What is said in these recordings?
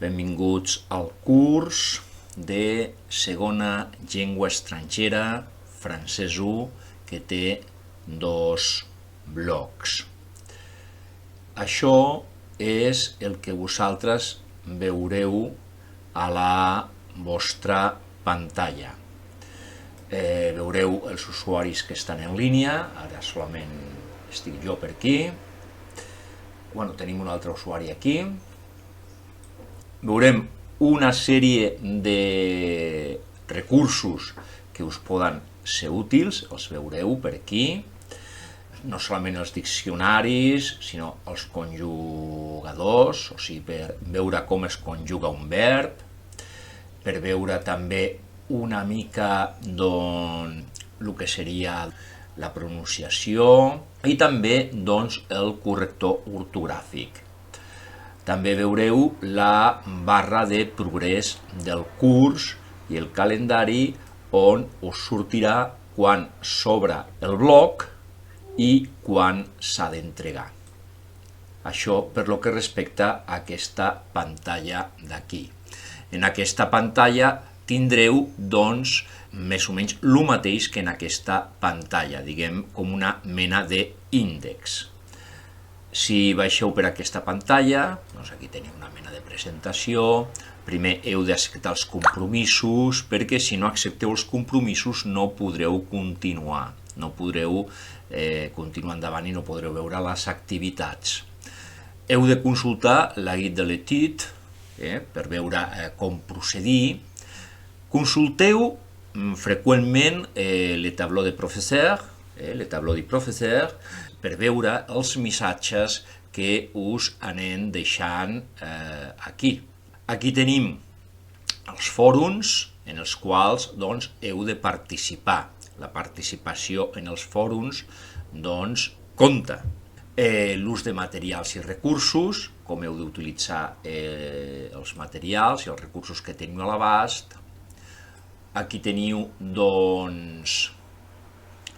Benvinguts al curs de segona llengua estrangera, francès 1, que té 2 blocs. Això és el que vosaltres veureu a la vostra pantalla. Veureu els usuaris que estan en línia, ara solament estic jo per aquí. Tenim un altre usuari aquí. Veurem una sèrie de recursos que us poden ser útils, els veureu per aquí, no solament els diccionaris, sinó els conjugadors, o sigui, per veure com es conjuga un verb, per veure també una mica el que seria la pronunciació i també el corrector ortogràfic. També veureu la barra de progrés del curs i el calendari on us sortirà quan s'obre el bloc i quan s'ha d'entregar. Això per lo que respecta a aquesta pantalla d'aquí. En aquesta pantalla tindreu, més o menys el mateix que en aquesta pantalla, diguem, com una mena d'índex. Si baixeu per aquesta pantalla, aquí teniu una mena de presentació. Primer heu d'acceptar els compromisos, perquè si no accepteu els compromisos no podreu continuar. No podreu continuar endavant i no podreu veure les activitats. Heu de consultar la guide de l'étude per veure com procedir. Consulteu freqüentment le tableau de professeur, per veure els missatges que us anem deixant aquí. Aquí tenim els fòrums en els quals heu de participar. La participació en els fòrums compta. L'ús de materials i recursos, com heu d'utilitzar els materials i els recursos que teniu a l'abast. Aquí teniu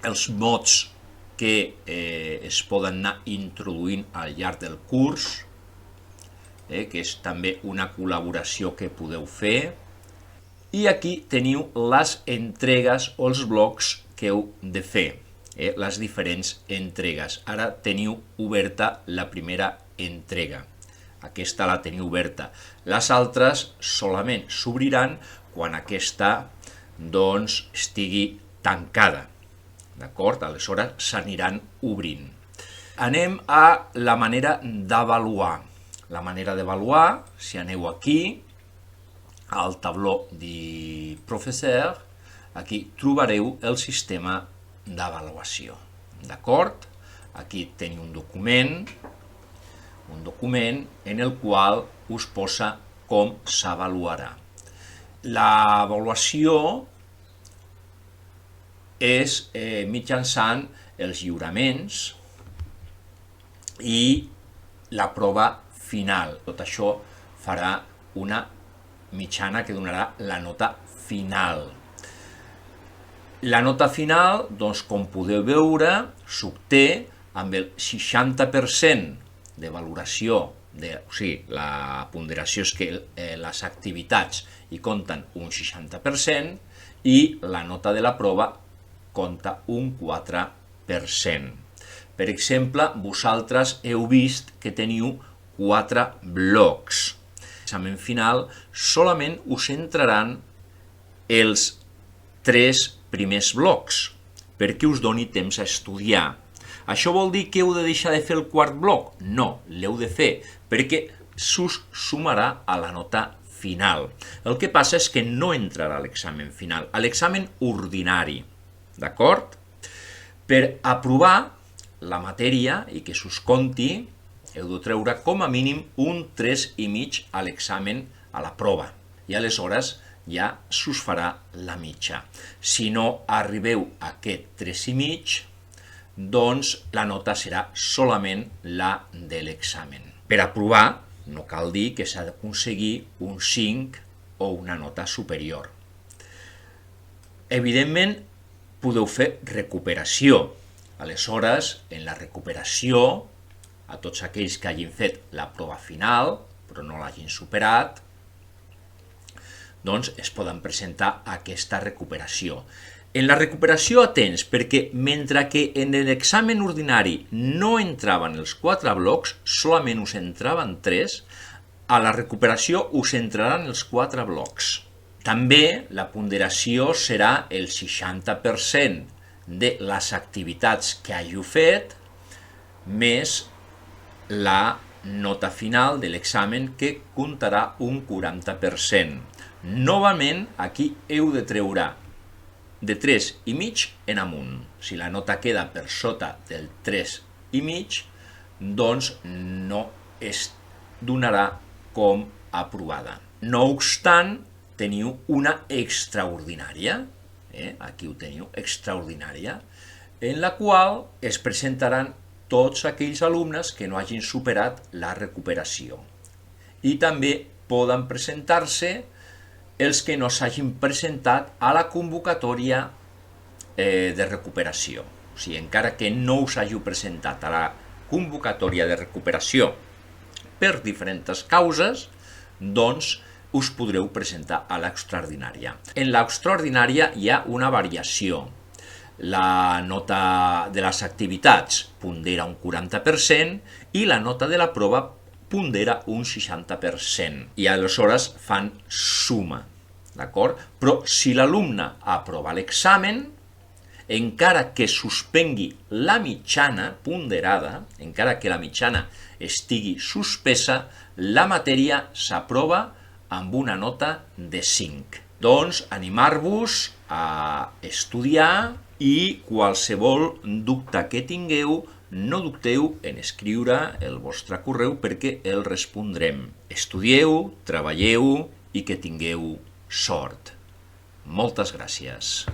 els mots que es poden anar introduint al llarg del curs, que és també una col·laboració que podeu fer. I aquí teniu les entregues o els blocs que heu de fer, les diferents entregues. Ara teniu oberta la primera entrega. Aquesta la teniu oberta. Les altres solament s'obriran quan aquesta estigui tancada. D'acord? Aleshores s'aniran obrint. Anem a la manera d'avaluar. La manera d'avaluar, si aneu aquí, al tabló de professeur, aquí trobareu el sistema d'avaluació. D'acord? Aquí teniu un document en el qual us posa com s'avaluarà. L'avaluació és mitjançant els lliuraments i la prova final. Tot això farà una mitjana que donarà la nota final. La nota final, com podeu veure, s'obté amb el 60% de valoració, o sigui, la ponderació és que les activitats hi compten un 60% i la nota de la prova compta un 4%. Per exemple, vosaltres heu vist que teniu 4 blocs. L'examen final solament us entraran els 3 primers blocs, perquè us doni temps a estudiar. Això vol dir que heu de deixar de fer el quart bloc? No, l'heu de fer, perquè s'us sumarà a la nota final. El que passa és que no entrarà a l'examen final, a l'examen ordinari. D'acord? Per aprovar la matèria i que s'us compti, heu de treure com a mínim un 3,5 a l'examen, a la prova. I aleshores ja s'us farà la mitja. Si no arribeu a aquest 3,5, la nota serà solament la de l'examen. Per aprovar, no cal dir que s'ha d'aconseguir un 5 o una nota superior. Evidentment, podeu fer recuperació. Aleshores, en la recuperació, a tots aquells que hagin fet la prova final, però no l'hagin superat, doncs es poden presentar aquesta recuperació. En la recuperació atents, perquè mentre que en l'examen ordinari no entraven els 4 blocs, solament us entraven 3, a la recuperació us entraran els 4 blocs. També la ponderació serà el 60% de les activitats que hàgiu fet més la nota final de l'examen, que comptarà un 40%. Novament, aquí heu de treure de 3,5 en amunt. Si la nota queda per sota del 3,5, doncs no es donarà com aprovada. No obstant, teniu una extraordinària, aquí ho teniu, extraordinària, en la qual es presentaran tots aquells alumnes que no hagin superat la recuperació. I també poden presentar-se els que no s'hagin presentat a la convocatòria de recuperació. O sigui, encara que no us hàgiu presentat a la convocatòria de recuperació per diferents causes, doncs us podreu presentar a l'extraordinària. En l'extraordinària hi ha una variació. La nota de les activitats pondera un 40% i la nota de la prova pondera un 60%. I aleshores fan suma, d'acord? Però si l'alumne aprova l'examen, encara que suspengui la mitjana ponderada, encara que la mitjana estigui suspesa, la matèria s'aprova amb una nota de 5. Doncs animar-vos a estudiar i qualsevol dubte que tingueu, no dubteu en escriure el vostre correu perquè el respondrem. Estudieu, treballeu i que tingueu sort. Moltes gràcies.